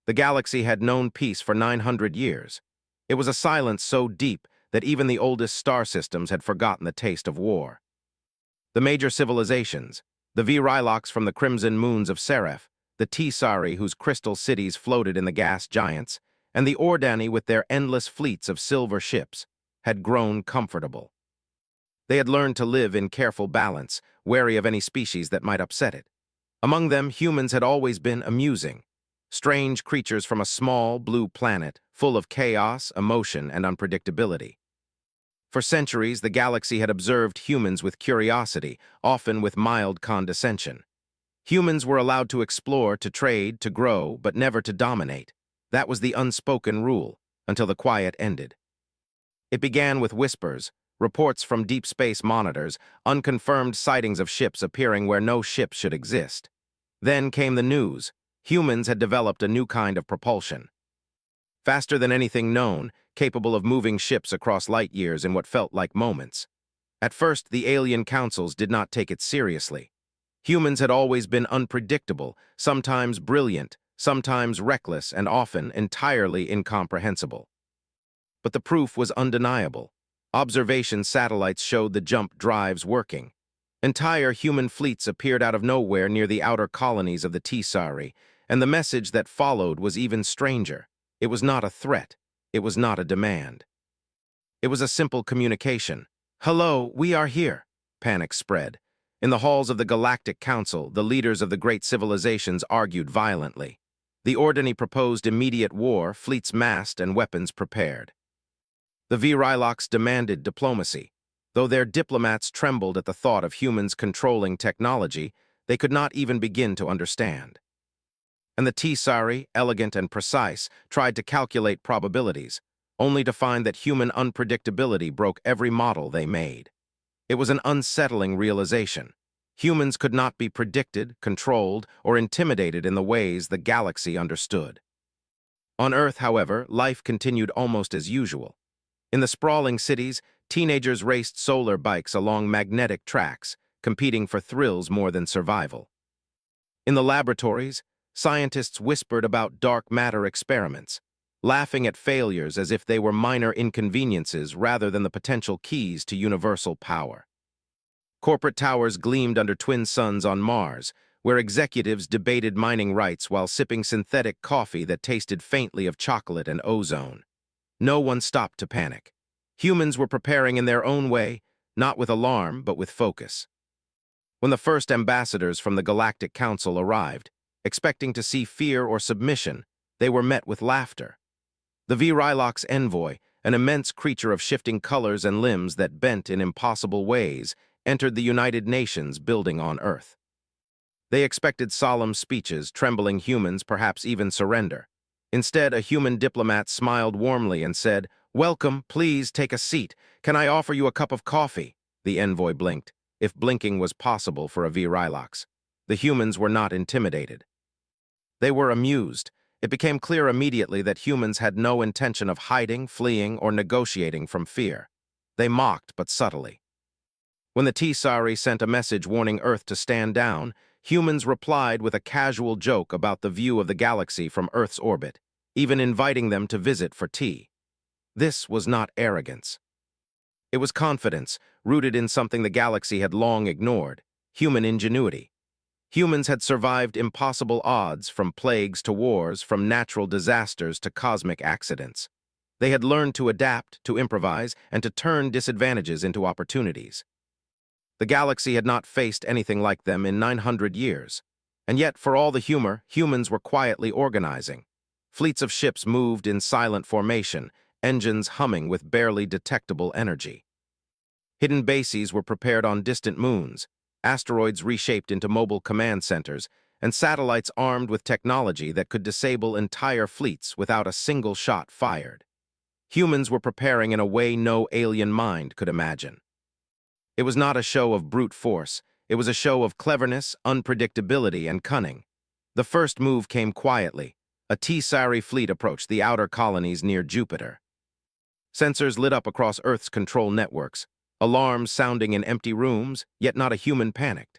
The galaxy had known peace for 900 years. It was a silence so deep that even the oldest star systems had forgotten the taste of war. The major civilizations, the Virilox from the crimson moons of Seraph, the Tisari whose crystal cities floated in the gas giants, and the Ordani with their endless fleets of silver ships, had grown comfortable. They had learned to live in careful balance, wary of any species that might upset it. Among them, humans had always been amusing. Strange creatures from a small, blue planet, full of chaos, emotion, and unpredictability. For centuries, the galaxy had observed humans with curiosity, often with mild condescension. Humans were allowed to explore, to trade, to grow, but never to dominate. That was the unspoken rule, until the quiet ended. It began with whispers, reports from deep space monitors, unconfirmed sightings of ships appearing where no ships should exist. Then came the news. Humans had developed a new kind of propulsion. Faster than anything known, capable of moving ships across light years in what felt like moments. At first, the alien councils did not take it seriously. Humans had always been unpredictable, sometimes brilliant, sometimes reckless, and often entirely incomprehensible. But the proof was undeniable. Observation satellites showed the jump drives working. Entire human fleets appeared out of nowhere near the outer colonies of the Tisari, and the message that followed was even stranger. It was not a threat. It was not a demand. It was a simple communication. "Hello, we are here." Panic spread. In the halls of the Galactic Council, the leaders of the great civilizations argued violently. The Ordani proposed immediate war, fleets massed, and weapons prepared. The Virilox demanded diplomacy. Though their diplomats trembled at the thought of humans controlling technology, they could not even begin to understand. And the Tisari, elegant and precise, tried to calculate probabilities, only to find that human unpredictability broke every model they made. It was an unsettling realization. Humans could not be predicted, controlled, or intimidated in the ways the galaxy understood. On Earth, however, life continued almost as usual. In the sprawling cities, teenagers raced solar bikes along magnetic tracks, competing for thrills more than survival. In the laboratories, scientists whispered about dark matter experiments, laughing at failures as if they were minor inconveniences rather than the potential keys to universal power. Corporate towers gleamed under twin suns on Mars, where executives debated mining rights while sipping synthetic coffee that tasted faintly of chocolate and ozone. No one stopped to panic. Humans were preparing in their own way, not with alarm, but with focus. When the first ambassadors from the Galactic Council arrived, expecting to see fear or submission, they were met with laughter. The Virilox envoy, an immense creature of shifting colors and limbs that bent in impossible ways, entered the United Nations building on Earth. They expected solemn speeches, trembling humans, perhaps even surrender. Instead, a human diplomat smiled warmly and said, "Welcome, please take a seat. Can I offer you a cup of coffee?" The envoy blinked, if blinking was possible for a Virilox. The humans were not intimidated. They were amused. It became clear immediately that humans had no intention of hiding, fleeing, or negotiating from fear. They mocked, but subtly. When the Tisari sent a message warning Earth to stand down, humans replied with a casual joke about the view of the galaxy from Earth's orbit, even inviting them to visit for tea. This was not arrogance. It was confidence, rooted in something the galaxy had long ignored: human ingenuity. Humans had survived impossible odds, from plagues to wars, from natural disasters to cosmic accidents. They had learned to adapt, to improvise, and to turn disadvantages into opportunities. The galaxy had not faced anything like them in 900 years. And yet, for all the humor, humans were quietly organizing. Fleets of ships moved in silent formation, engines humming with barely detectable energy. Hidden bases were prepared on distant moons, asteroids reshaped into mobile command centers, and satellites armed with technology that could disable entire fleets without a single shot fired. Humans were preparing in a way no alien mind could imagine. It was not a show of brute force. It was a show of cleverness, unpredictability, and cunning. The first move came quietly. A Tisari fleet approached the outer colonies near Jupiter. Sensors lit up across Earth's control networks, alarms sounding in empty rooms, yet not a human panicked.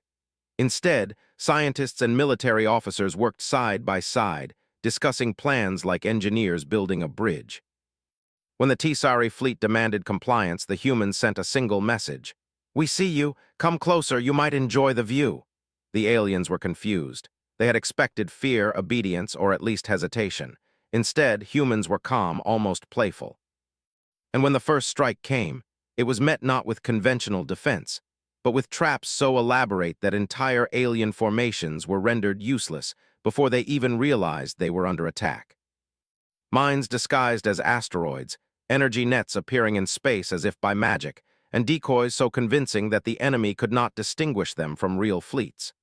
Instead, scientists and military officers worked side by side, discussing plans like engineers building a bridge. When the Tisari fleet demanded compliance, the humans sent a single message. "We see you. Come closer. You might enjoy the view." The aliens were confused. They had expected fear, obedience, or at least hesitation. Instead, humans were calm, almost playful. And when the first strike came, it was met not with conventional defense, but with traps so elaborate that entire alien formations were rendered useless before they even realized they were under attack. Mines disguised as asteroids, energy nets appearing in space as if by magic, and decoys so convincing that the enemy could not distinguish them from real fleets.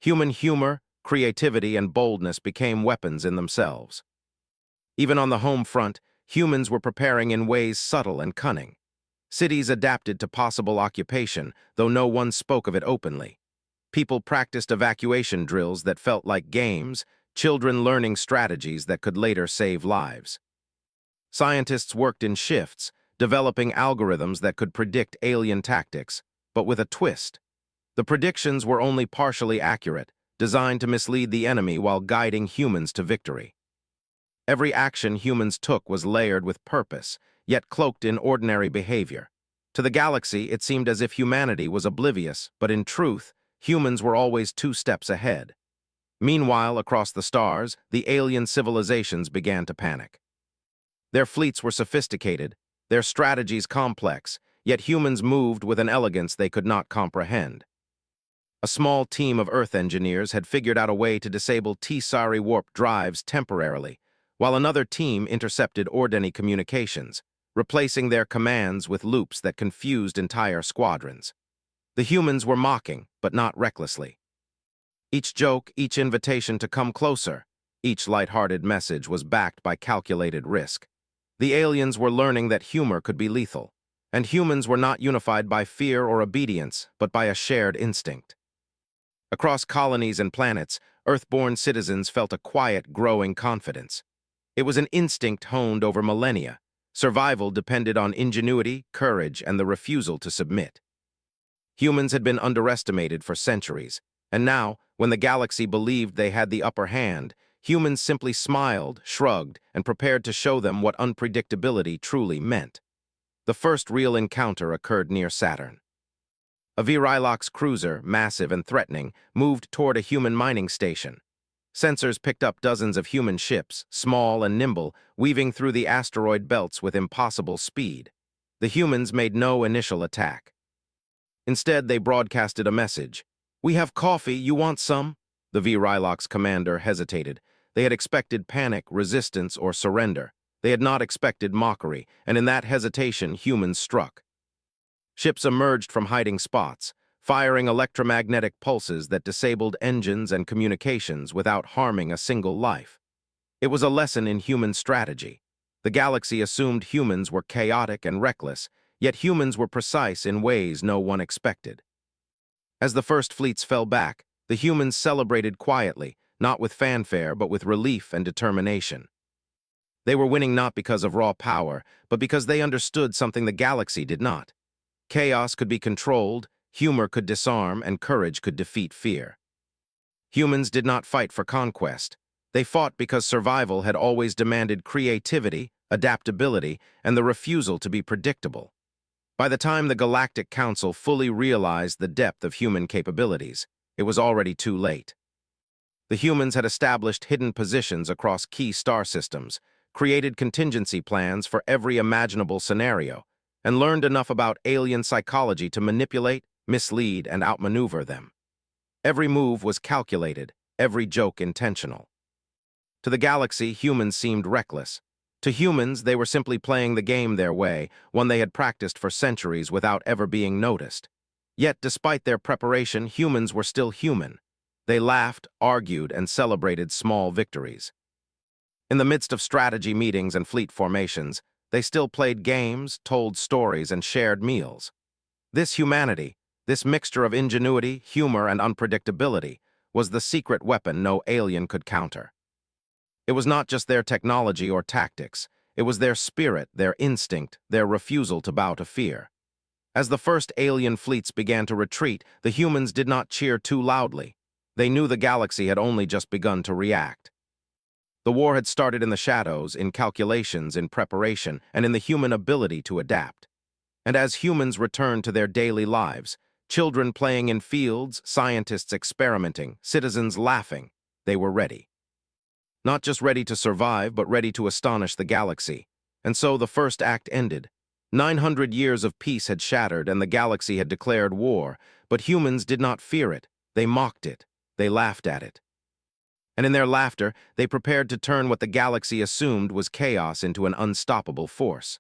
Human humor, creativity, and boldness became weapons in themselves. Even on the home front, humans were preparing in ways subtle and cunning. Cities adapted to possible occupation, though no one spoke of it openly. People practiced evacuation drills that felt like games, children learning strategies that could later save lives. Scientists worked in shifts, developing algorithms that could predict alien tactics, but with a twist. The predictions were only partially accurate, designed to mislead the enemy while guiding humans to victory. Every action humans took was layered with purpose, yet cloaked in ordinary behavior. To the galaxy, it seemed as if humanity was oblivious, but in truth, humans were always 2 steps ahead. Meanwhile, across the stars, the alien civilizations began to panic. Their fleets were sophisticated, their strategies complex, yet humans moved with an elegance they could not comprehend. A small team of Earth engineers had figured out a way to disable Tisari warp drives temporarily, while another team intercepted Ordeni communications, replacing their commands with loops that confused entire squadrons. The humans were mocking, but not recklessly. Each joke, each invitation to come closer, each light-hearted message was backed by calculated risk. The aliens were learning that humor could be lethal, and humans were not unified by fear or obedience, but by a shared instinct. Across colonies and planets, Earthborn citizens felt a quiet, growing confidence. It was an instinct honed over millennia. Survival depended on ingenuity, courage, and the refusal to submit. Humans had been underestimated for centuries, and now, when the galaxy believed they had the upper hand, humans simply smiled, shrugged, and prepared to show them what unpredictability truly meant. The first real encounter occurred near Saturn. A Virilox cruiser, massive and threatening, moved toward a human mining station. Sensors picked up dozens of human ships, small and nimble, weaving through the asteroid belts with impossible speed. The humans made no initial attack. Instead, they broadcasted a message. "We have coffee, you want some?" The Virilox commander hesitated. They had expected panic, resistance, or surrender. They had not expected mockery, and in that hesitation, humans struck. Ships emerged from hiding spots, firing electromagnetic pulses that disabled engines and communications without harming a single life. It was a lesson in human strategy. The galaxy assumed humans were chaotic and reckless, yet humans were precise in ways no one expected. As the first fleets fell back, the humans celebrated quietly, not with fanfare but with relief and determination. They were winning not because of raw power, but because they understood something the galaxy did not. Chaos could be controlled, humor could disarm, and courage could defeat fear. Humans did not fight for conquest. They fought because survival had always demanded creativity, adaptability, and the refusal to be predictable. By the time the Galactic Council fully realized the depth of human capabilities, it was already too late. The humans had established hidden positions across key star systems, created contingency plans for every imaginable scenario, and learned enough about alien psychology to manipulate, mislead, and outmaneuver them. Every move was calculated, every joke intentional. To the galaxy, humans seemed reckless. To humans, they were simply playing the game their way, one they had practiced for centuries without ever being noticed. Yet, despite their preparation, humans were still human. They laughed, argued, and celebrated small victories. In the midst of strategy meetings and fleet formations, they still played games, told stories, and shared meals. This humanity, this mixture of ingenuity, humor, and unpredictability, was the secret weapon no alien could counter. It was not just their technology or tactics. It was their spirit, their instinct, their refusal to bow to fear. As the first alien fleets began to retreat, the humans did not cheer too loudly. They knew the galaxy had only just begun to react. The war had started in the shadows, in calculations, in preparation, and in the human ability to adapt. And as humans returned to their daily lives, children playing in fields, scientists experimenting, citizens laughing, they were ready. Not just ready to survive, but ready to astonish the galaxy. And so the first act ended. 900 years of peace had shattered, and the galaxy had declared war, but humans did not fear it. They mocked it. They laughed at it. And in their laughter, they prepared to turn what the galaxy assumed was chaos into an unstoppable force.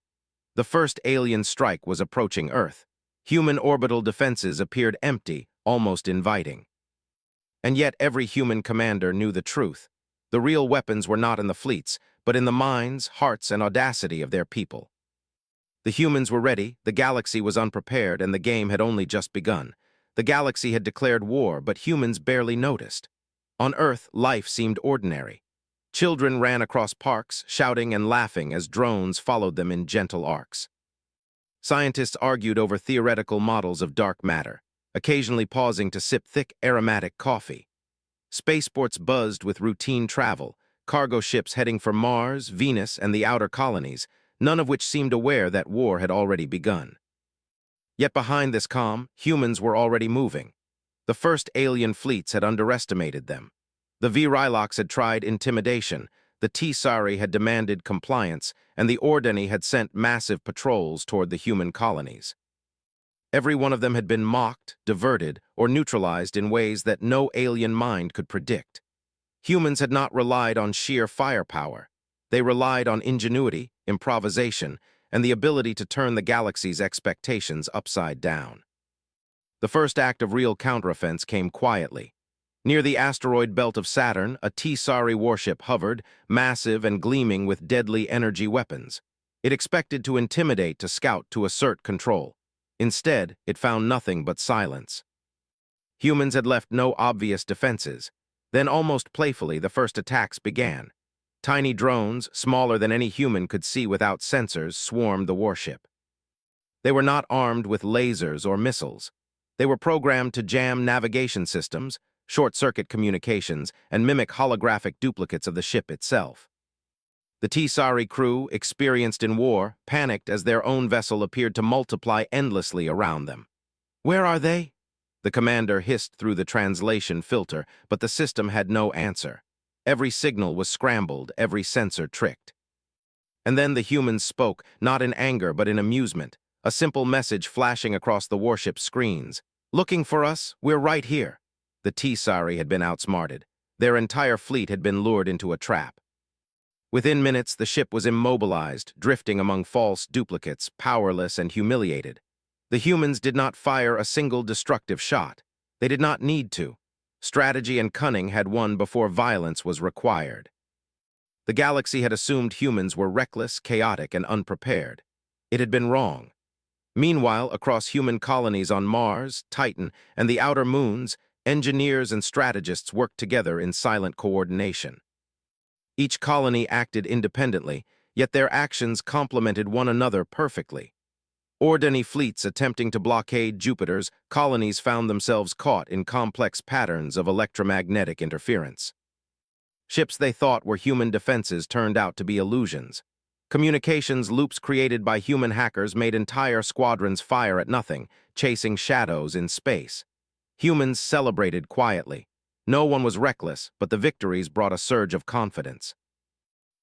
The first alien strike was approaching Earth. Human orbital defenses appeared empty, almost inviting. And yet every human commander knew the truth. The real weapons were not in the fleets, but in the minds, hearts, and audacity of their people. The humans were ready, the galaxy was unprepared, and the game had only just begun. The galaxy had declared war, but humans barely noticed. On Earth, life seemed ordinary. Children ran across parks, shouting and laughing as drones followed them in gentle arcs. Scientists argued over theoretical models of dark matter, occasionally pausing to sip thick, aromatic coffee. Spaceports buzzed with routine travel, cargo ships heading for Mars, Venus, and the outer colonies, none of which seemed aware that war had already begun. Yet behind this calm, humans were already moving. The first alien fleets had underestimated them. The viewership had tried intimidation, the Scifi had demanded compliance, and the Orcs had sent massive patrols toward the human colonies. Every one of them had been mocked, diverted, or neutralized in ways that no alien mind could predict. Humans had not relied on sheer firepower. They relied on ingenuity, improvisation, and the ability to turn the galaxy's expectations upside down. The first act of real counteroffense came quietly. Near the asteroid belt of Saturn, a Scifi warship hovered, massive and gleaming with deadly energy weapons. It expected to intimidate, to scout, to assert control. Instead, it found nothing but silence. Humans had left no obvious defenses. Then, almost playfully, the first attacks began. Tiny drones, smaller than any human could see without sensors, swarmed the warship. They were not armed with lasers or missiles. They were programmed to jam navigation systems, short-circuit communications, and mimic holographic duplicates of the ship itself. The Scifi crew, experienced in war, panicked as their own vessel appeared to multiply endlessly around them. "Where are they?" The commander hissed through the translation filter, but the system had no answer. Every signal was scrambled, every sensor tricked. And then the humans spoke, not in anger but in amusement, a simple message flashing across the warship's screens. "Looking for us? We're right here." The Scifi had been outsmarted. Their entire fleet had been lured into a trap. Within minutes, the ship was immobilized, drifting among false duplicates, powerless and humiliated. The humans did not fire a single destructive shot. They did not need to. Strategy and cunning had won before violence was required. The galaxy had assumed humans were reckless, chaotic, and unprepared. It had been wrong. Meanwhile, across human colonies on Mars, Titan, and the outer moons, engineers and strategists worked together in silent coordination. Each colony acted independently, yet their actions complemented one another perfectly. Orcs fleets attempting to blockade Jupiter's colonies found themselves caught in complex patterns of electromagnetic interference. Ships they thought were human defenses turned out to be illusions. Communications loops created by human hackers made entire squadrons fire at nothing, chasing shadows in space. Humans celebrated quietly. No one was reckless, but the victories brought a surge of confidence.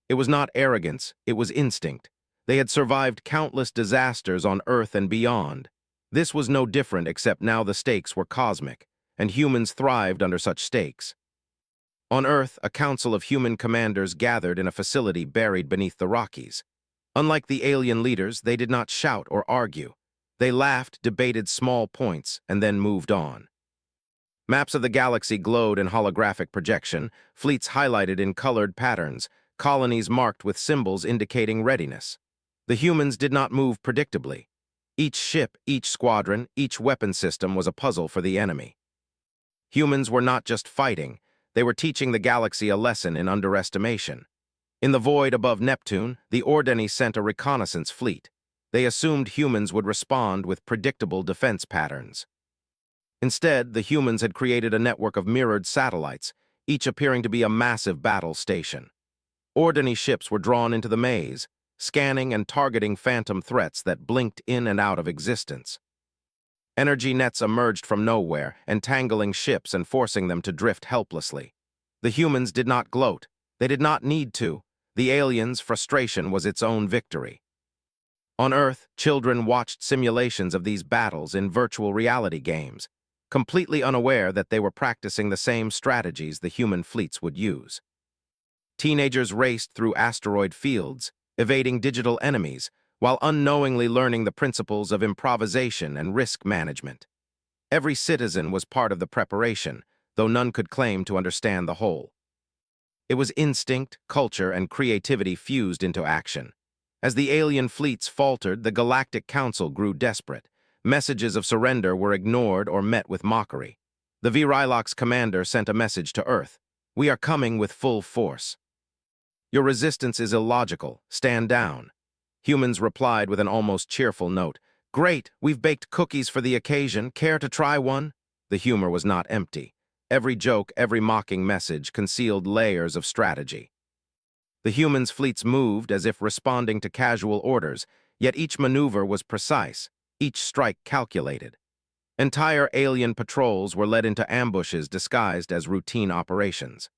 It was not arrogance, it was instinct. They had survived countless disasters on Earth and beyond. This was no different, except now the stakes were cosmic, and humans thrived under such stakes. On Earth, a council of human commanders gathered in a facility buried beneath the Rockies. Unlike the alien leaders, they did not shout or argue. They laughed, debated small points, and then moved on. Maps of the galaxy glowed in holographic projection, fleets highlighted in colored patterns, colonies marked with symbols indicating readiness. The humans did not move predictably. Each ship, each squadron, each weapon system was a puzzle for the enemy. Humans were not just fighting, they were teaching the galaxy a lesson in underestimation. In the void above Neptune, the Orcs sent a reconnaissance fleet. They assumed humans would respond with predictable defense patterns. Instead, the humans had created a network of mirrored satellites, each appearing to be a massive battle station. Ordinary ships were drawn into the maze, scanning and targeting phantom threats that blinked in and out of existence. Energy nets emerged from nowhere, entangling ships and forcing them to drift helplessly. The humans did not gloat. They did not need to. The aliens' frustration was its own victory. On Earth, children watched simulations of these battles in virtual reality games, completely unaware that they were practicing the same strategies the human fleets would use. Teenagers raced through asteroid fields, evading digital enemies, while unknowingly learning the principles of improvisation and risk management. Every citizen was part of the preparation, though none could claim to understand the whole. It was instinct, culture, and creativity fused into action. As the alien fleets faltered, the Galactic Council grew desperate. Messages of surrender were ignored or met with mockery. The Viewership's commander sent a message to Earth. "We are coming with full force. Your resistance is illogical. Stand down." Humans replied with an almost cheerful note. "Great, we've baked cookies for the occasion. Care to try one?" The humor was not empty. Every joke, every mocking message concealed layers of strategy. The humans' fleets moved as if responding to casual orders, yet each maneuver was precise, each strike calculated. Entire alien patrols were led into ambushes disguised as routine operations.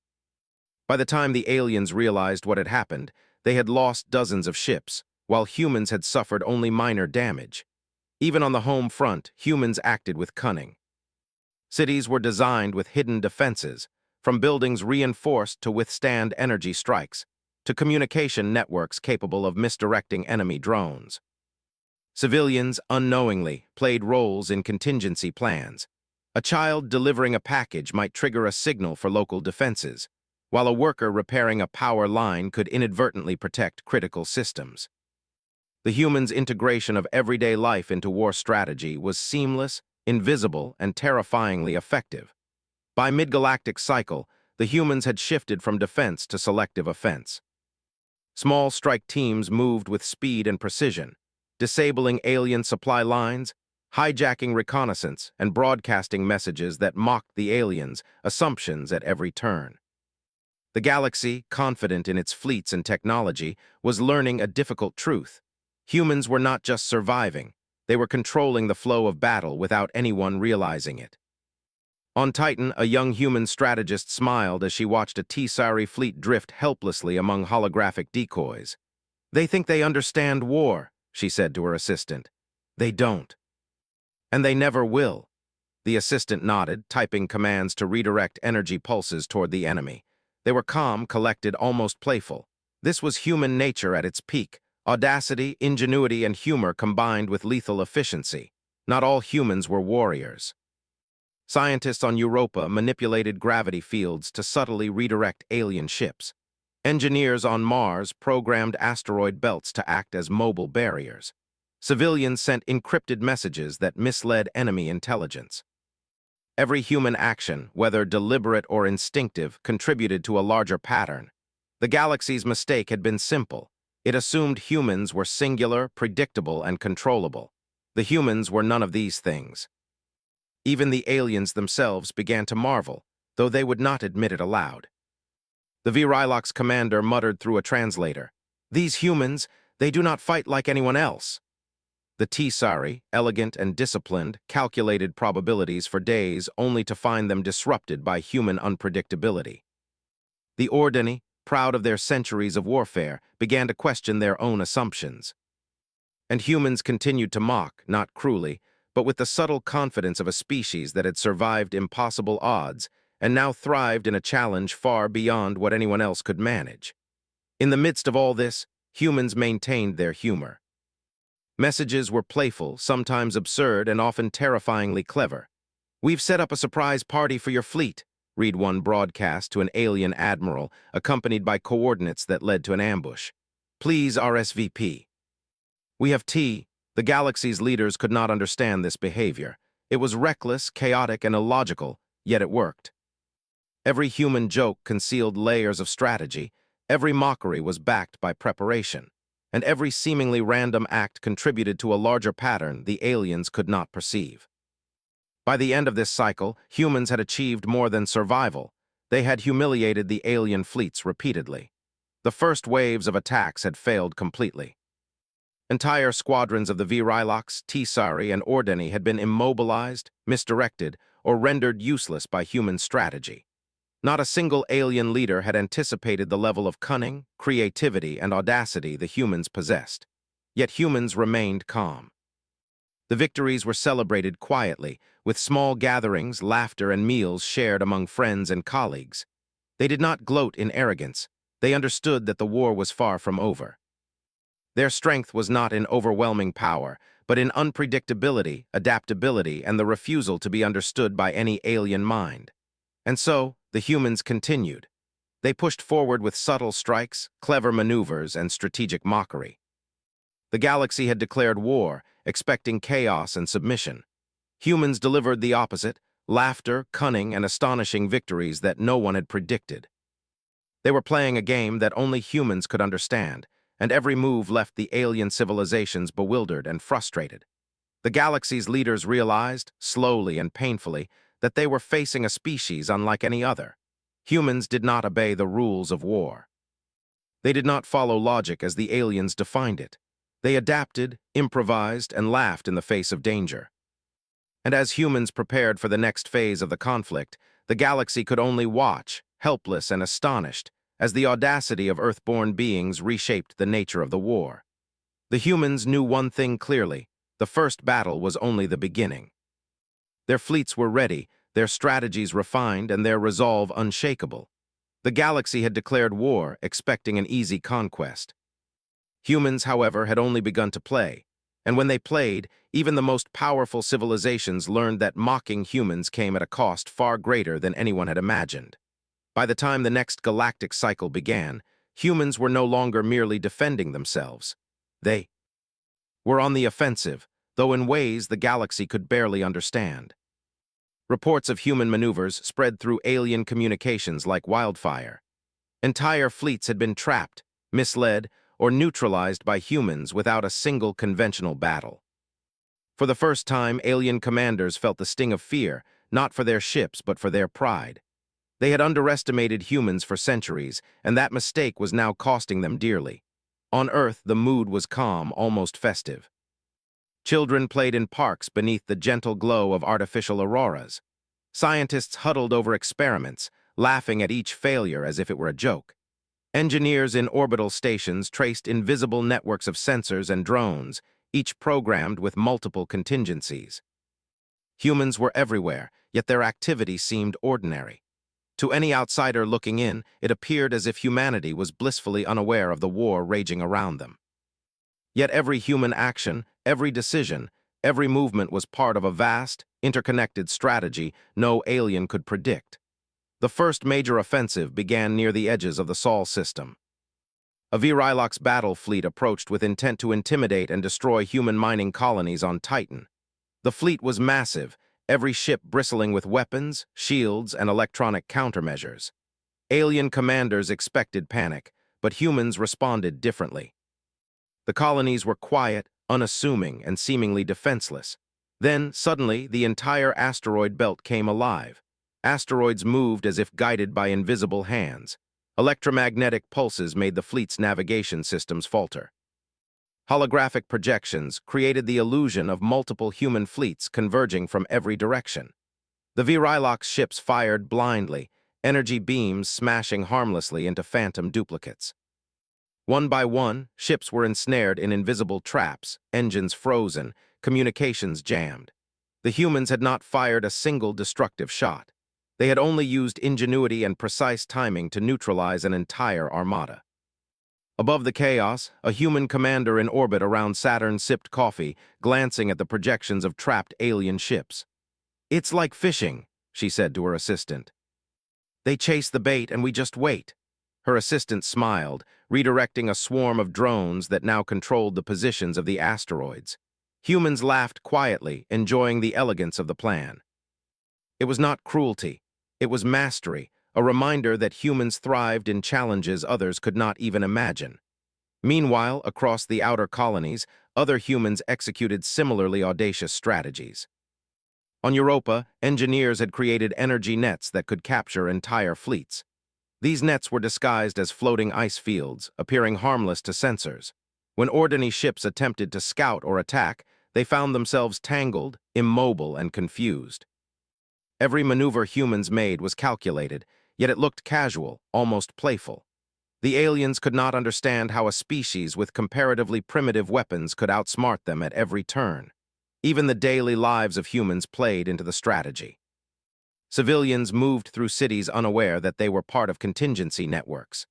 By the time the aliens realized what had happened, they had lost dozens of ships, while humans had suffered only minor damage. Even on the home front, humans acted with cunning. Cities were designed with hidden defenses, from buildings reinforced to withstand energy strikes, to communication networks capable of misdirecting enemy drones. Civilians, unknowingly, played roles in contingency plans. A child delivering a package might trigger a signal for local defenses, while a worker repairing a power line could inadvertently protect critical systems. The humans' integration of everyday life into war strategy was seamless, invisible, and terrifyingly effective. By mid-galactic cycle, the humans had shifted from defense to selective offense. Small strike teams moved with speed and precision, disabling alien supply lines, hijacking reconnaissance, and broadcasting messages that mocked the aliens' assumptions at every turn. The galaxy, confident in its fleets and technology, was learning a difficult truth. Humans were not just surviving, they were controlling the flow of battle without anyone realizing it. On Titan, a young human strategist smiled as she watched a Sci-fi fleet drift helplessly among holographic decoys. "They think they understand war," she said to her assistant. "They don't. And they never will." The assistant nodded, typing commands to redirect energy pulses toward the enemy. They were calm, collected, almost playful. This was human nature at its peak. Audacity, ingenuity, and humor combined with lethal efficiency. Not all humans were warriors. Scientists on Europa manipulated gravity fields to subtly redirect alien ships. Engineers on Mars programmed asteroid belts to act as mobile barriers. Civilians sent encrypted messages that misled enemy intelligence. Every human action, whether deliberate or instinctive, contributed to a larger pattern. The galaxy's mistake had been simple. It assumed humans were singular, predictable, and controllable. The humans were none of these things. Even the aliens themselves began to marvel, though they would not admit it aloud. The Viewership's commander muttered through a translator, "These humans, they do not fight like anyone else." The Sci-fi, elegant and disciplined, calculated probabilities for days only to find them disrupted by human unpredictability. The Ordinary, proud of their centuries of warfare, began to question their own assumptions. And humans continued to mock, not cruelly, but with the subtle confidence of a species that had survived impossible odds and now thrived in a challenge far beyond what anyone else could manage. In the midst of all this, humans maintained their humor. Messages were playful, sometimes absurd, and often terrifyingly clever. "We've set up a surprise party for your fleet," read one broadcast to an alien admiral, accompanied by coordinates that led to an ambush. "Please RSVP." "We have tea." The galaxy's leaders could not understand this behavior. It was reckless, chaotic, and illogical, yet it worked. Every human joke concealed layers of strategy, every mockery was backed by preparation, and every seemingly random act contributed to a larger pattern the aliens could not perceive. By the end of this cycle, humans had achieved more than survival. They had humiliated the alien fleets repeatedly. The first waves of attacks had failed completely. Entire squadrons of the Virilox, Tsari, and Ordeni had been immobilized, misdirected, or rendered useless by human strategy. Not a single alien leader had anticipated the level of cunning, creativity, and audacity the humans possessed. Yet humans remained calm. The victories were celebrated quietly, with small gatherings, laughter, and meals shared among friends and colleagues. They did not gloat in arrogance. They understood that the war was far from over. Their strength was not in overwhelming power, but in unpredictability, adaptability, and the refusal to be understood by any alien mind. And so, the humans continued. They pushed forward with subtle strikes, clever maneuvers, and strategic mockery. The galaxy had declared war, expecting chaos and submission. Humans delivered the opposite: laughter, cunning, and astonishing victories that no one had predicted. They were playing a game that only humans could understand, and every move left the alien civilizations bewildered and frustrated. The galaxy's leaders realized, slowly and painfully, that they were facing a species unlike any other. Humans did not obey the rules of war. They did not follow logic as the aliens defined it. They adapted, improvised, and laughed in the face of danger. And as humans prepared for the next phase of the conflict, the galaxy could only watch, helpless and astonished, as the audacity of Earth-born beings reshaped the nature of the war. The humans knew one thing clearly: the first battle was only the beginning. Their fleets were ready, their strategies refined, and their resolve unshakable. The galaxy had declared war, expecting an easy conquest. Humans, however, had only begun to play, and when they played, even the most powerful civilizations learned that mocking humans came at a cost far greater than anyone had imagined. By the time the next galactic cycle began, humans were no longer merely defending themselves. They were on the offensive, though in ways the galaxy could barely understand. Reports of human maneuvers spread through alien communications like wildfire. Entire fleets had been trapped, misled, or neutralized by humans without a single conventional battle. For the first time, alien commanders felt the sting of fear, not for their ships but for their pride. They had underestimated humans for centuries, and that mistake was now costing them dearly. On Earth, the mood was calm, almost festive. Children played in parks beneath the gentle glow of artificial auroras. Scientists huddled over experiments, laughing at each failure as if it were a joke. Engineers in orbital stations traced invisible networks of sensors and drones, each programmed with multiple contingencies. Humans were everywhere, yet their activity seemed ordinary. To any outsider looking in, it appeared as if humanity was blissfully unaware of the war raging around them. Yet every human action, every decision, every movement was part of a vast, interconnected strategy no alien could predict. The first major offensive began near the edges of the Sol system. A Virilox battle fleet approached with intent to intimidate and destroy human mining colonies on Titan. The fleet was massive, every ship bristling with weapons, shields, and electronic countermeasures. Alien commanders expected panic, but humans responded differently. The colonies were quiet, unassuming, and seemingly defenseless. Then, suddenly, the entire asteroid belt came alive. Asteroids moved as if guided by invisible hands. Electromagnetic pulses made the fleet's navigation systems falter. Holographic projections created the illusion of multiple human fleets converging from every direction. The Virilox ships fired blindly, energy beams smashing harmlessly into phantom duplicates. One by one, ships were ensnared in invisible traps, engines frozen, communications jammed. The humans had not fired a single destructive shot. They had only used ingenuity and precise timing to neutralize an entire armada. Above the chaos, a human commander in orbit around Saturn sipped coffee, glancing at the projections of trapped alien ships. "It's like fishing," she said to her assistant. "They chase the bait and we just wait." Her assistant smiled, redirecting a swarm of drones that now controlled the positions of the asteroids. Humans laughed quietly, enjoying the elegance of the plan. It was not cruelty. It was mastery, a reminder that humans thrived in challenges others could not even imagine. Meanwhile, across the outer colonies, other humans executed similarly audacious strategies. On Europa, engineers had created energy nets that could capture entire fleets. These nets were disguised as floating ice fields, appearing harmless to sensors. When ordinary ships attempted to scout or attack, they found themselves tangled, immobile, and confused. Every maneuver humans made was calculated, yet it looked casual, almost playful. The aliens could not understand how a species with comparatively primitive weapons could outsmart them at every turn. Even the daily lives of humans played into the strategy. Civilians moved through cities unaware that they were part of contingency networks.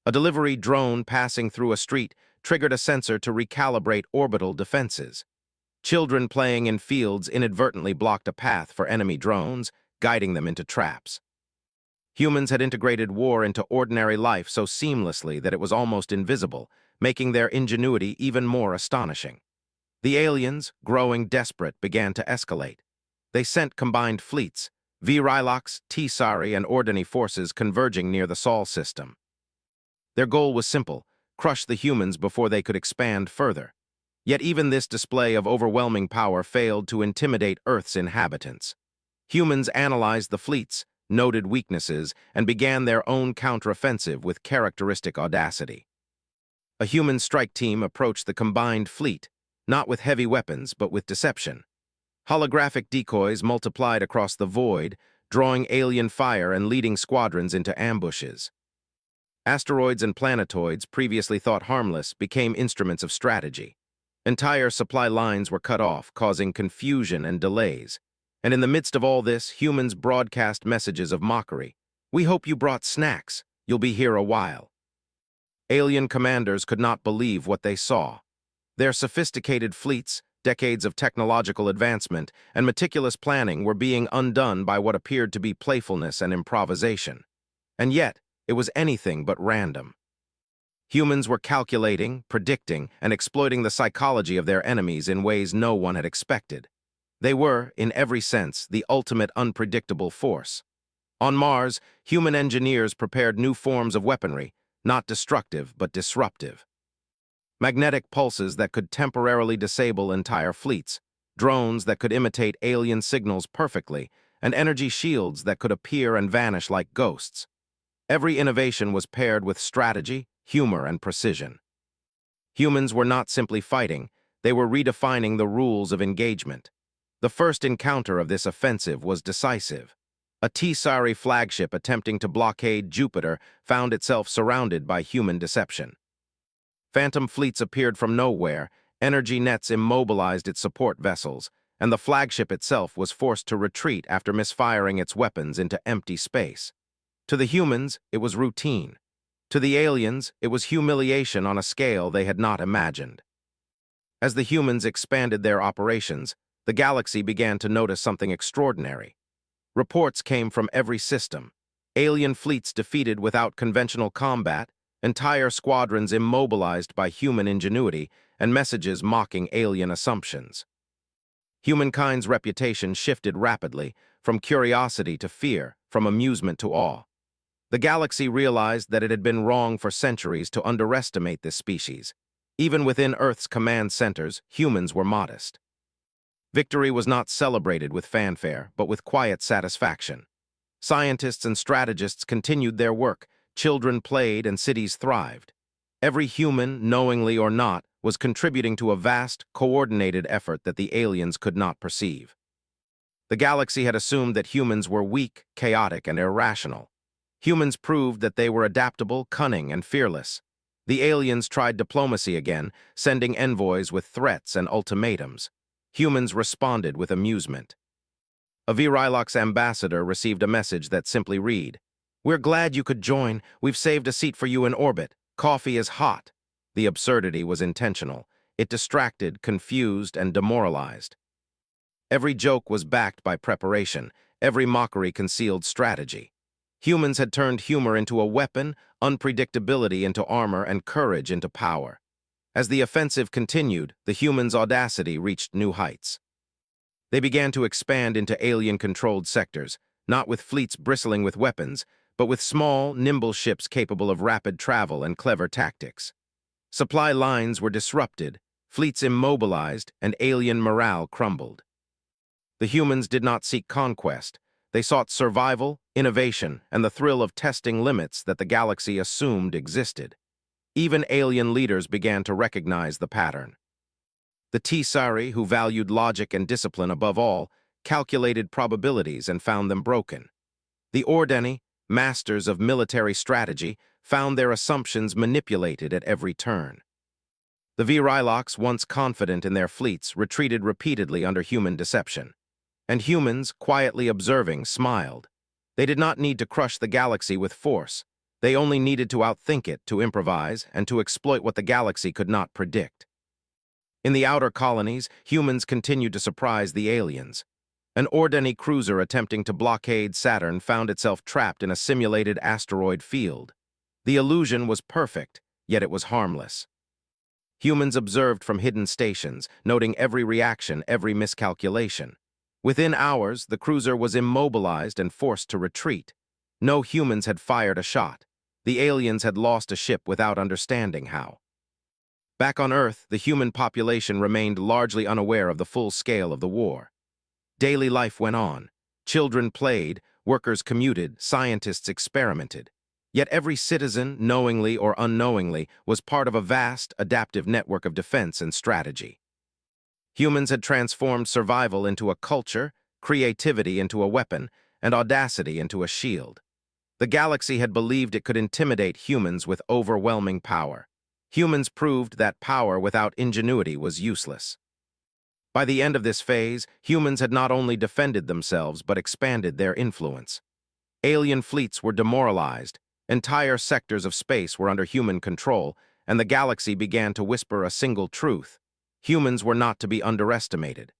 A delivery drone passing through a street triggered a sensor to recalibrate orbital defenses. Children playing in fields inadvertently blocked a path for enemy drones, guiding them into traps. Humans had integrated war into ordinary life so seamlessly that it was almost invisible, making their ingenuity even more astonishing. The aliens, growing desperate, began to escalate. They sent combined fleets, viewership, Sci-fi, and ordinary forces converging near the Sol system. Their goal was simple: crush the humans before they could expand further. Yet even this display of overwhelming power failed to intimidate Earth's inhabitants. Humans analyzed the fleets, noted weaknesses, and began their own counteroffensive with characteristic audacity. A human strike team approached the combined fleet, not with heavy weapons, but with deception. Holographic decoys multiplied across the void, drawing alien fire and leading squadrons into ambushes. Asteroids and planetoids, previously thought harmless, became instruments of strategy. Entire supply lines were cut off, causing confusion and delays. And in the midst of all this, humans broadcast messages of mockery. "We hope you brought snacks. You'll be here a while." Alien commanders could not believe what they saw. Their sophisticated fleets, decades of technological advancement, and meticulous planning were being undone by what appeared to be playfulness and improvisation. And yet, it was anything but random. Humans were calculating, predicting, and exploiting the psychology of their enemies in ways no one had expected. They were, in every sense, the ultimate unpredictable force. On Mars, human engineers prepared new forms of weaponry, not destructive but disruptive. Magnetic pulses that could temporarily disable entire fleets, drones that could imitate alien signals perfectly, and energy shields that could appear and vanish like ghosts. Every innovation was paired with strategy, humor, and precision. Humans were not simply fighting, they were redefining the rules of engagement. The first encounter of this offensive was decisive. A Sci-fi flagship attempting to blockade Jupiter found itself surrounded by human deception. Phantom fleets appeared from nowhere, energy nets immobilized its support vessels, and the flagship itself was forced to retreat after misfiring its weapons into empty space. To the humans, it was routine. To the aliens, it was humiliation on a scale they had not imagined. As the humans expanded their operations, the galaxy began to notice something extraordinary. Reports came from every system: alien fleets defeated without conventional combat, entire squadrons immobilized by human ingenuity, and messages mocking alien assumptions. Humankind's reputation shifted rapidly, from curiosity to fear, from amusement to awe. The galaxy realized that it had been wrong for centuries to underestimate this species. Even within Earth's command centers, humans were modest. Victory was not celebrated with fanfare, but with quiet satisfaction. Scientists and strategists continued their work, children played, and cities thrived. Every human, knowingly or not, was contributing to a vast, coordinated effort that the aliens could not perceive. The galaxy had assumed that humans were weak, chaotic, and irrational. Humans proved that they were adaptable, cunning, and fearless. The aliens tried diplomacy again, sending envoys with threats and ultimatums. Humans responded with amusement. A viewership's ambassador received a message that simply read, "We're glad you could join. We've saved a seat for you in orbit. Coffee is hot." The absurdity was intentional. It distracted, confused, and demoralized. Every joke was backed by preparation. Every mockery concealed strategy. Humans had turned humor into a weapon, unpredictability into armor, and courage into power. As the offensive continued, the humans' audacity reached new heights. They began to expand into alien-controlled sectors, not with fleets bristling with weapons, but with small, nimble ships capable of rapid travel and clever tactics. Supply lines were disrupted, fleets immobilized, and alien morale crumbled. The humans did not seek conquest. They sought survival, innovation, and the thrill of testing limits that the galaxy assumed existed. Even alien leaders began to recognize the pattern. The Tsari, who valued logic and discipline above all, calculated probabilities and found them broken. The Ordeni, masters of military strategy, found their assumptions manipulated at every turn. The Virilox, once confident in their fleets, retreated repeatedly under human deception. And humans, quietly observing, smiled. They did not need to crush the galaxy with force. They only needed to outthink it, to improvise, and to exploit what the galaxy could not predict. In the outer colonies, humans continued to surprise the aliens. An Ordeni cruiser attempting to blockade Saturn found itself trapped in a simulated asteroid field. The illusion was perfect, yet it was harmless. Humans observed from hidden stations, noting every reaction, every miscalculation. Within hours, the cruiser was immobilized and forced to retreat. No humans had fired a shot. The aliens had lost a ship without understanding how. Back on Earth, the human population remained largely unaware of the full scale of the war. Daily life went on. Children played, workers commuted, scientists experimented. Yet every citizen, knowingly or unknowingly, was part of a vast, adaptive network of defense and strategy. Humans had transformed survival into a culture, creativity into a weapon, and audacity into a shield. The galaxy had believed it could intimidate humans with overwhelming power. Humans proved that power without ingenuity was useless. By the end of this phase, humans had not only defended themselves but expanded their influence. Alien fleets were demoralized, entire sectors of space were under human control, and the galaxy began to whisper a single truth: humans were not to be underestimated.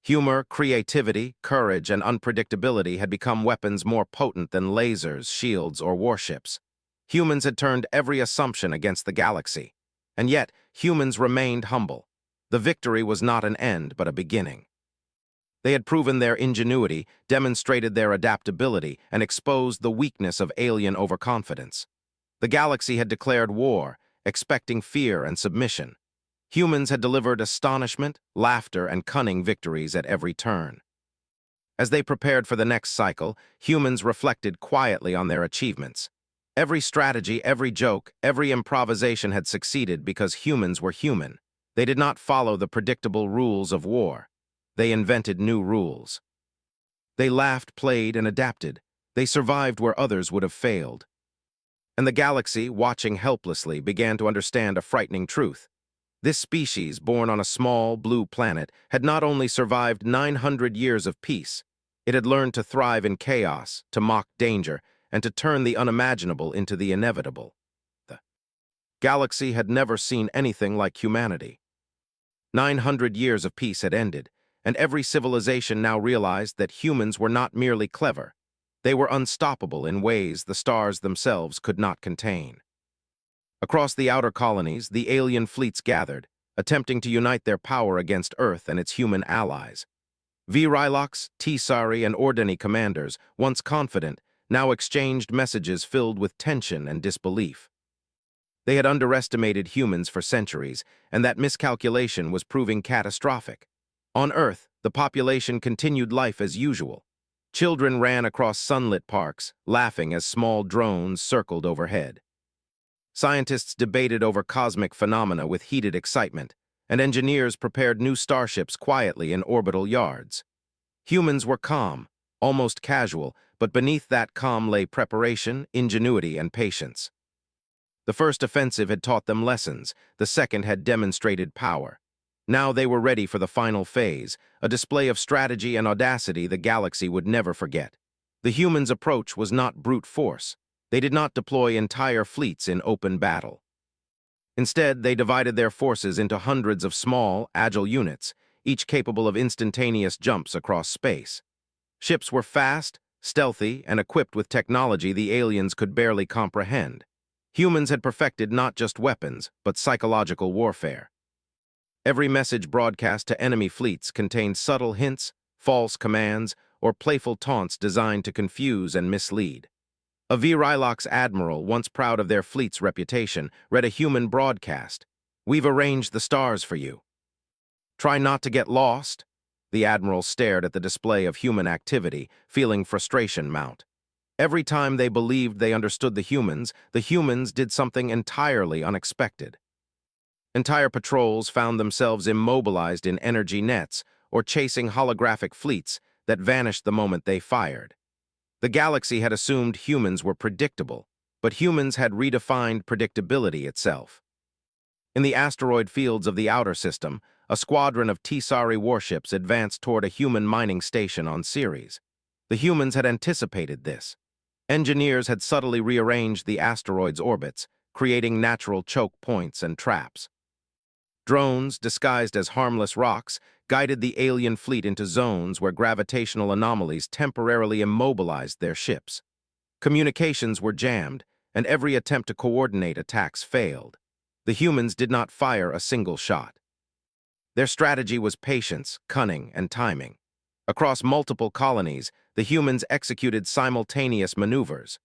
Humor, creativity, courage, and unpredictability had become weapons more potent than lasers, shields, or warships. Humans had turned every assumption against the galaxy. And yet, humans remained humble. The victory was not an end, but a beginning. They had proven their ingenuity, demonstrated their adaptability, and exposed the weakness of alien overconfidence. The galaxy had declared war, expecting fear and submission. Humans had delivered astonishment, laughter, and cunning victories at every turn. As they prepared for the next cycle, humans reflected quietly on their achievements. Every strategy, every joke, every improvisation had succeeded because humans were human. They did not follow the predictable rules of war. They invented new rules. They laughed, played, and adapted. They survived where others would have failed. And the galaxy, watching helplessly, began to understand a frightening truth. This species, born on a small, blue planet, had not only survived 900 years of peace, it had learned to thrive in chaos, to mock danger, and to turn the unimaginable into the inevitable. The galaxy had never seen anything like humanity. 900 years of peace had ended, and every civilization now realized that humans were not merely clever. They were unstoppable in ways the stars themselves could not contain. Across the outer colonies, the alien fleets gathered, attempting to unite their power against Earth and its human allies. Virilox, Tsari, and Ordeni commanders, once confident, now exchanged messages filled with tension and disbelief. They had underestimated humans for centuries, and that miscalculation was proving catastrophic. On Earth, the population continued life as usual. Children ran across sunlit parks, laughing as small drones circled overhead. Scientists debated over cosmic phenomena with heated excitement, and engineers prepared new starships quietly in orbital yards. Humans were calm, almost casual, but beneath that calm lay preparation, ingenuity, and patience. The first offensive had taught them lessons, the second had demonstrated power. Now they were ready for the final phase, a display of strategy and audacity the galaxy would never forget. The humans' approach was not brute force. They did not deploy entire fleets in open battle. Instead, they divided their forces into hundreds of small, agile units, each capable of instantaneous jumps across space. Ships were fast, stealthy, and equipped with technology the aliens could barely comprehend. Humans had perfected not just weapons, but psychological warfare. Every message broadcast to enemy fleets contained subtle hints, false commands, or playful taunts designed to confuse and mislead. A Virilox admiral, once proud of their fleet's reputation, read a human broadcast. "We've arranged the stars for you. Try not to get lost." The admiral stared at the display of human activity, feeling frustration mount. Every time they believed they understood the humans did something entirely unexpected. Entire patrols found themselves immobilized in energy nets or chasing holographic fleets that vanished the moment they fired. The galaxy had assumed humans were predictable, but humans had redefined predictability itself. In the asteroid fields of the outer system, a squadron of Tsari warships advanced toward a human mining station on Ceres. The humans had anticipated this. Engineers had subtly rearranged the asteroid's orbits, creating natural choke points and traps. Drones, disguised as harmless rocks, guided the alien fleet into zones where gravitational anomalies temporarily immobilized their ships. Communications were jammed, and every attempt to coordinate attacks failed. The humans did not fire a single shot. Their strategy was patience, cunning, and timing. Across multiple colonies, the humans executed simultaneous maneuvers.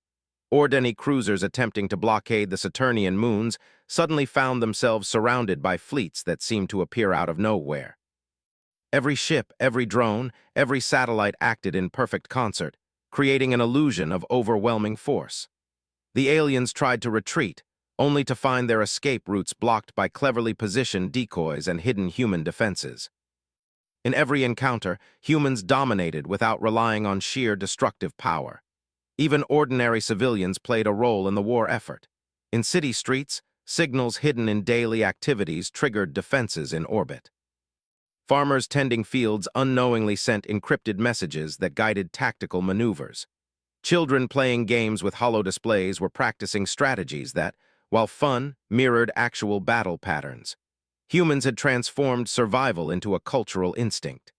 Ordinary cruisers attempting to blockade the Saturnian moons suddenly found themselves surrounded by fleets that seemed to appear out of nowhere. Every ship, every drone, every satellite acted in perfect concert, creating an illusion of overwhelming force. The aliens tried to retreat, only to find their escape routes blocked by cleverly positioned decoys and hidden human defenses. In every encounter, humans dominated without relying on sheer destructive power. Even ordinary civilians played a role in the war effort. In city streets, signals hidden in daily activities triggered defenses in orbit. Farmers tending fields unknowingly sent encrypted messages that guided tactical maneuvers. Children playing games with holo displays were practicing strategies that, while fun, mirrored actual battle patterns. Humans had transformed survival into a cultural instinct.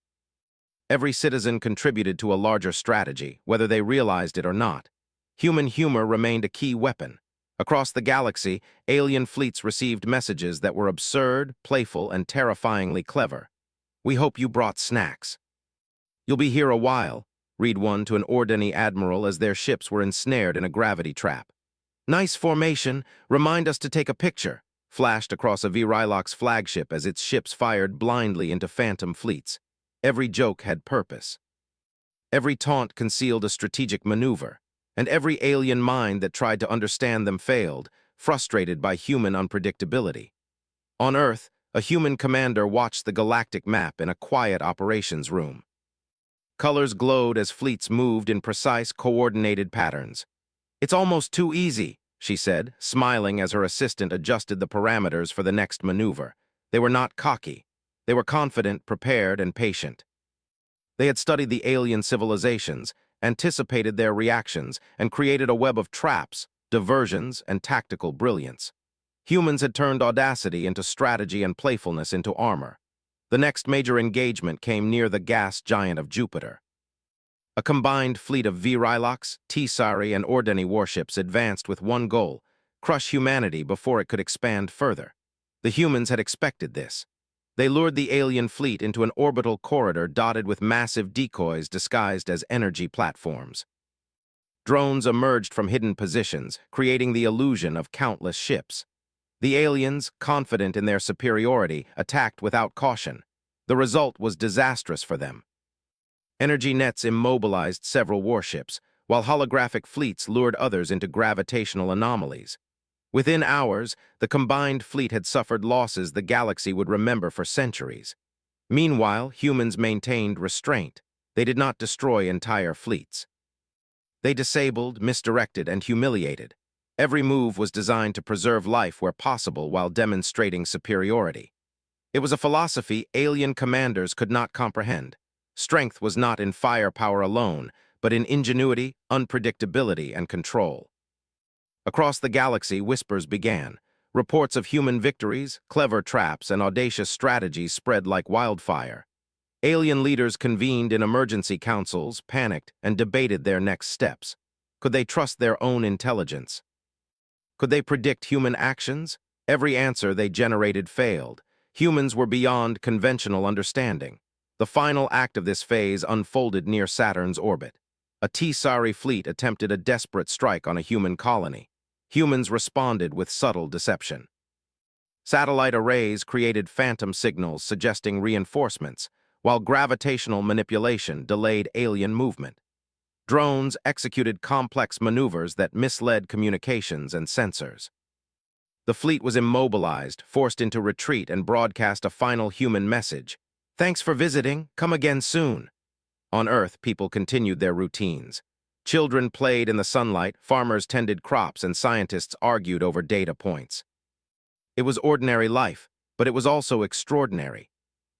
Every citizen contributed to a larger strategy, whether they realized it or not. Human humor remained a key weapon. Across the galaxy, alien fleets received messages that were absurd, playful, and terrifyingly clever. "We hope you brought snacks. You'll be here a while," read one to an Ordinary admiral as their ships were ensnared in a gravity trap. "Nice formation, remind us to take a picture," flashed across a Vrylock's flagship as its ships fired blindly into phantom fleets. Every joke had purpose. Every taunt concealed a strategic maneuver, and every alien mind that tried to understand them failed, frustrated by human unpredictability. On Earth, a human commander watched the galactic map in a quiet operations room. Colors glowed as fleets moved in precise, coordinated patterns. "It's almost too easy," she said, smiling as her assistant adjusted the parameters for the next maneuver. They were not cocky. They were confident, prepared, and patient. They had studied the alien civilizations, anticipated their reactions, and created a web of traps, diversions, and tactical brilliance. Humans had turned audacity into strategy and playfulness into armor. The next major engagement came near the gas giant of Jupiter. A combined fleet of Vryloks, Tsari, and Ordinary warships advanced with one goal: crush humanity before it could expand further. The humans had expected this. They lured the alien fleet into an orbital corridor dotted with massive decoys disguised as energy platforms. Drones emerged from hidden positions, creating the illusion of countless ships. The aliens, confident in their superiority, attacked without caution. The result was disastrous for them. Energy nets immobilized several warships, while holographic fleets lured others into gravitational anomalies. Within hours, the combined fleet had suffered losses the galaxy would remember for centuries. Meanwhile, humans maintained restraint. They did not destroy entire fleets. They disabled, misdirected, and humiliated. Every move was designed to preserve life where possible while demonstrating superiority. It was a philosophy alien commanders could not comprehend. Strength was not in firepower alone, but in ingenuity, unpredictability, and control. Across the galaxy, whispers began. Reports of human victories, clever traps, and audacious strategies spread like wildfire. Alien leaders convened in emergency councils, panicked, and debated their next steps. Could they trust their own intelligence? Could they predict human actions? Every answer they generated failed. Humans were beyond conventional understanding. The final act of this phase unfolded near Saturn's orbit. A Tsari fleet attempted a desperate strike on a human colony. Humans responded with subtle deception. Satellite arrays created phantom signals suggesting reinforcements, while gravitational manipulation delayed alien movement. Drones executed complex maneuvers that misled communications and sensors. The fleet was immobilized, forced into retreat, and broadcast a final human message. "Thanks for visiting. Come again soon." On Earth, people continued their routines. Children played in the sunlight, farmers tended crops, and scientists argued over data points. It was ordinary life, but it was also extraordinary.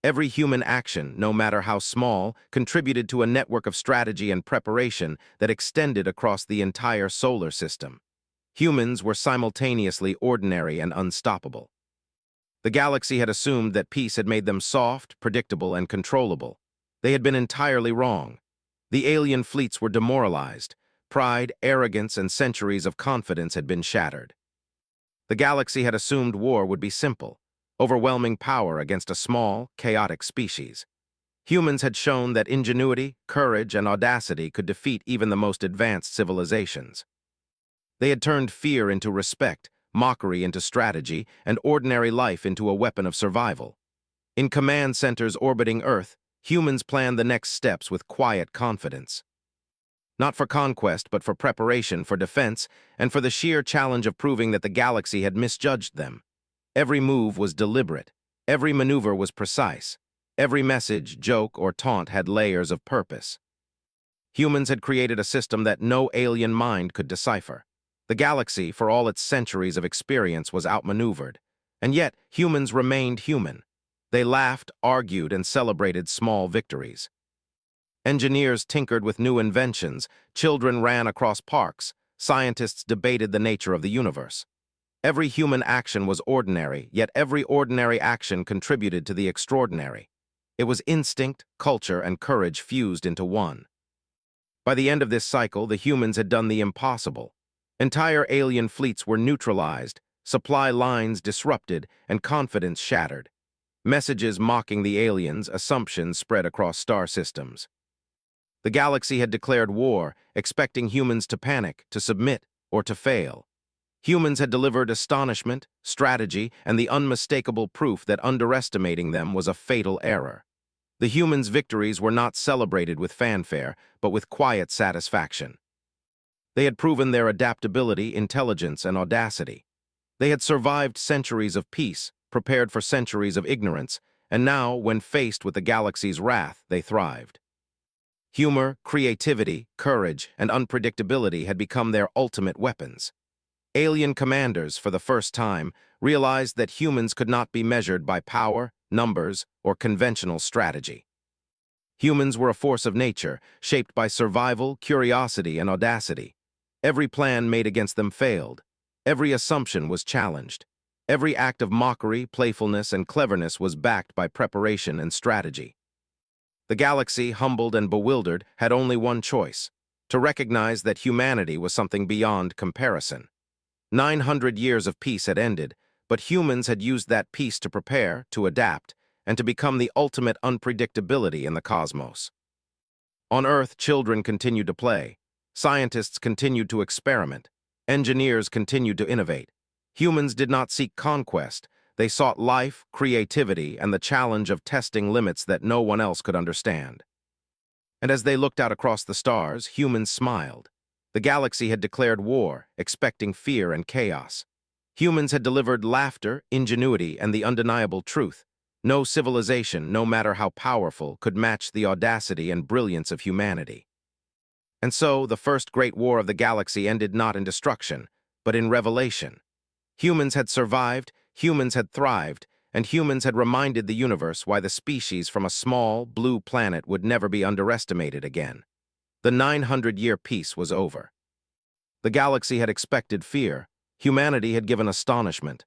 Every human action, no matter how small, contributed to a network of strategy and preparation that extended across the entire solar system. Humans were simultaneously ordinary and unstoppable. The galaxy had assumed that peace had made them soft, predictable, and controllable. They had been entirely wrong. The alien fleets were demoralized. Pride, arrogance, and centuries of confidence had been shattered. The galaxy had assumed war would be simple, overwhelming power against a small, chaotic species. Humans had shown that ingenuity, courage, and audacity could defeat even the most advanced civilizations. They had turned fear into respect, mockery into strategy, and ordinary life into a weapon of survival. In command centers orbiting Earth, humans planned the next steps with quiet confidence. Not for conquest, but for preparation, for defense, and for the sheer challenge of proving that the galaxy had misjudged them. Every move was deliberate. Every maneuver was precise. Every message, joke, or taunt had layers of purpose. Humans had created a system that no alien mind could decipher. The galaxy, for all its centuries of experience, was outmaneuvered. And yet, humans remained human. They laughed, argued, and celebrated small victories. Engineers tinkered with new inventions, children ran across parks, scientists debated the nature of the universe. Every human action was ordinary, yet every ordinary action contributed to the extraordinary. It was instinct, culture, and courage fused into one. By the end of this cycle, the humans had done the impossible. Entire alien fleets were neutralized, supply lines disrupted, and confidence shattered. Messages mocking the aliens, assumptions spread across star systems. The galaxy had declared war, expecting humans to panic, to submit, or to fail. Humans had delivered astonishment, strategy, and the unmistakable proof that underestimating them was a fatal error. The humans' victories were not celebrated with fanfare, but with quiet satisfaction. They had proven their adaptability, intelligence, and audacity. They had survived centuries of peace, prepared for centuries of ignorance, and now, when faced with the galaxy's wrath, they thrived. Humor, creativity, courage, and unpredictability had become their ultimate weapons. Alien commanders, for the first time, realized that humans could not be measured by power, numbers, or conventional strategy. Humans were a force of nature, shaped by survival, curiosity, and audacity. Every plan made against them failed. Every assumption was challenged. Every act of mockery, playfulness, and cleverness was backed by preparation and strategy. The galaxy, humbled and bewildered, had only one choice: to recognize that humanity was something beyond comparison. 900 years of peace had ended, but humans had used that peace to prepare, to adapt, and to become the ultimate unpredictability in the cosmos. On Earth, children continued to play. Scientists continued to experiment. Engineers continued to innovate. Humans did not seek conquest. They sought life, creativity, and the challenge of testing limits that no one else could understand. And as they looked out across the stars, humans smiled. The galaxy had declared war, expecting fear and chaos. Humans had delivered laughter, ingenuity, and the undeniable truth. No civilization, no matter how powerful, could match the audacity and brilliance of humanity. And so, the first great war of the galaxy ended not in destruction, but in revelation. Humans had survived, humans had thrived, and humans had reminded the universe why the species from a small, blue planet would never be underestimated again. The 900-year peace was over. The galaxy had expected fear. Humanity had given astonishment.